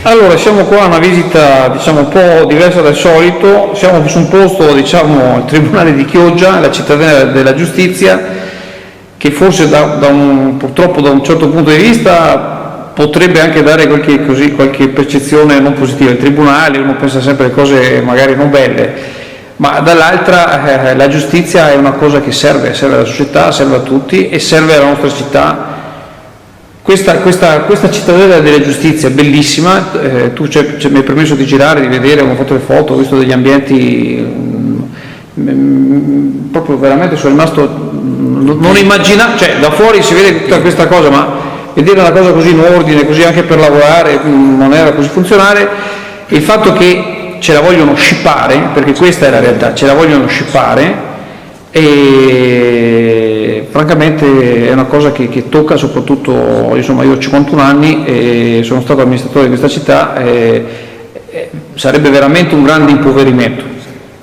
Allora, siamo qua a una visita diciamo un po' diversa dal solito, siamo su un posto, diciamo, il Tribunale di Chioggia, la cittadella della giustizia, che forse purtroppo da un certo punto di vista potrebbe anche dare qualche percezione non positiva. Il Tribunale, uno pensa sempre a cose magari non belle, ma dall'altra la giustizia è una cosa che serve alla società, serve a tutti e serve alla nostra città. Questa cittadella della giustizia è bellissima, tu mi hai permesso di girare, di vedere, ho fatto le foto, ho visto degli ambienti, proprio veramente sono rimasto, non immaginavo, cioè da fuori si vede tutta questa cosa, ma vedere una cosa così in ordine, così anche per lavorare, non era così funzionale, e il fatto che ce la vogliono scippare, perché questa è la realtà, ce la vogliono scippare, e francamente è una cosa che tocca soprattutto, insomma, io ho 51 anni e sono stato amministratore di questa città, sarebbe veramente un grande impoverimento.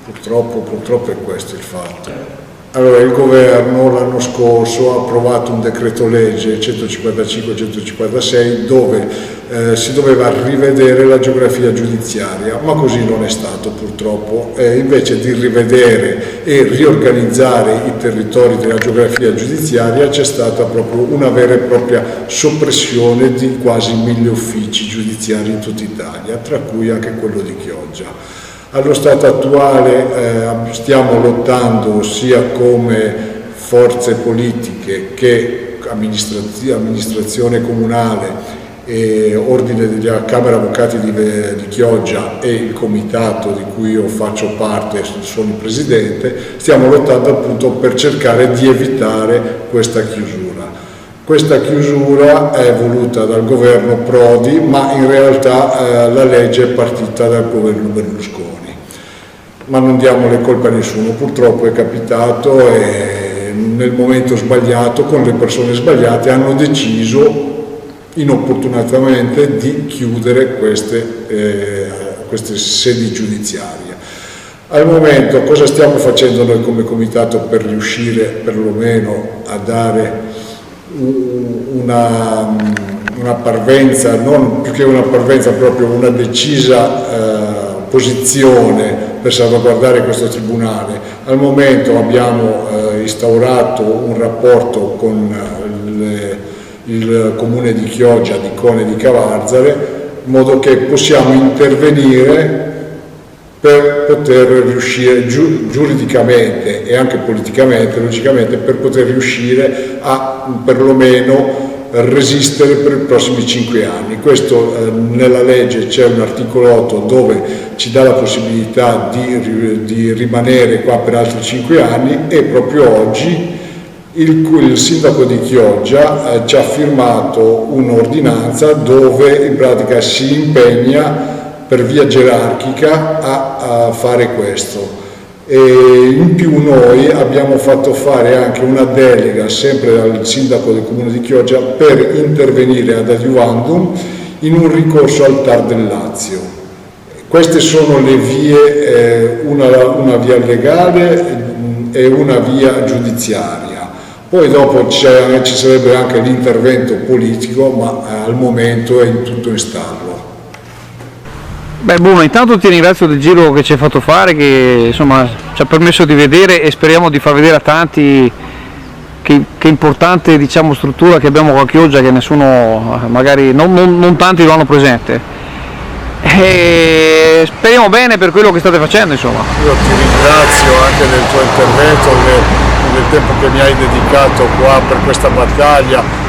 Purtroppo è questo il fatto. Allora, il governo l'anno scorso ha approvato un decreto legge 155-156 dove si doveva rivedere la geografia giudiziaria, ma così non è stato purtroppo. Invece di rivedere e riorganizzare i territori della geografia giudiziaria c'è stata proprio una vera e propria soppressione di quasi 1000 uffici giudiziari in tutta Italia, tra cui anche quello di Chioggia. Allo stato attuale stiamo lottando sia come forze politiche che amministrazione comunale e ordine della Camera Avvocati di Chioggia e il comitato di cui io faccio parte, sono il presidente, stiamo lottando appunto per cercare di evitare questa chiusura. Questa chiusura è voluta dal governo Prodi, ma in realtà la legge è partita dal governo Berlusconi. Ma non diamo le colpe a nessuno, purtroppo è capitato e nel momento sbagliato, con le persone sbagliate, hanno deciso inopportunatamente di chiudere queste sedi giudiziarie. Al momento cosa stiamo facendo noi come comitato per riuscire perlomeno a dare una parvenza, non più che una parvenza, proprio una decisa posizione per salvaguardare questo tribunale? Al momento abbiamo instaurato un rapporto con il comune di Chioggia, di Cone di Cavarzare, in modo che possiamo intervenire per poter riuscire giuridicamente e anche politicamente, logicamente, per poter riuscire a perlomeno resistere per i prossimi 5 anni. Questo nella legge c'è un articolo 8 dove ci dà la possibilità di rimanere qua per altri 5 anni e proprio oggi il sindaco di Chioggia ci ha firmato un'ordinanza dove in pratica si impegna per via gerarchica a fare questo. E in più noi abbiamo fatto fare anche una delega sempre dal sindaco del comune di Chioggia per intervenire ad adiuvandum in un ricorso al TAR del Lazio. Queste sono le vie, una via legale e una via giudiziaria. Poi dopo ci sarebbe anche l'intervento politico, ma al momento è tutto in stallo. Beh, Bruno, intanto ti ringrazio del giro che ci hai fatto fare, che insomma ci ha permesso di vedere e speriamo di far vedere a tanti che importante, diciamo, struttura che abbiamo qua a Chioggia, che nessuno, magari non tanti lo hanno presente. E speriamo bene per quello che state facendo, insomma. Io ti ringrazio anche del tuo intervento, del tempo che mi hai dedicato qua per questa battaglia.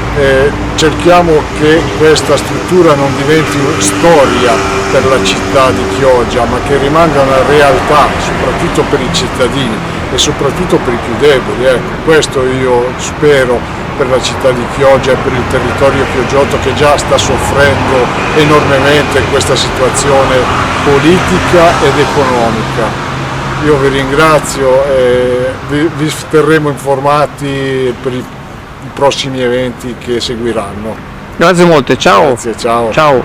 Cerchiamo che questa struttura non diventi storia per la città di Chioggia, ma che rimanga una realtà, soprattutto per i cittadini e soprattutto per i più deboli. Ecco, questo io spero per la città di Chioggia e per il territorio chioggiotto, che già sta soffrendo enormemente questa situazione politica ed economica. Io vi ringrazio e vi terremo informati per i prossimi eventi che seguiranno. Grazie molte, ciao. Grazie, ciao. Ciao.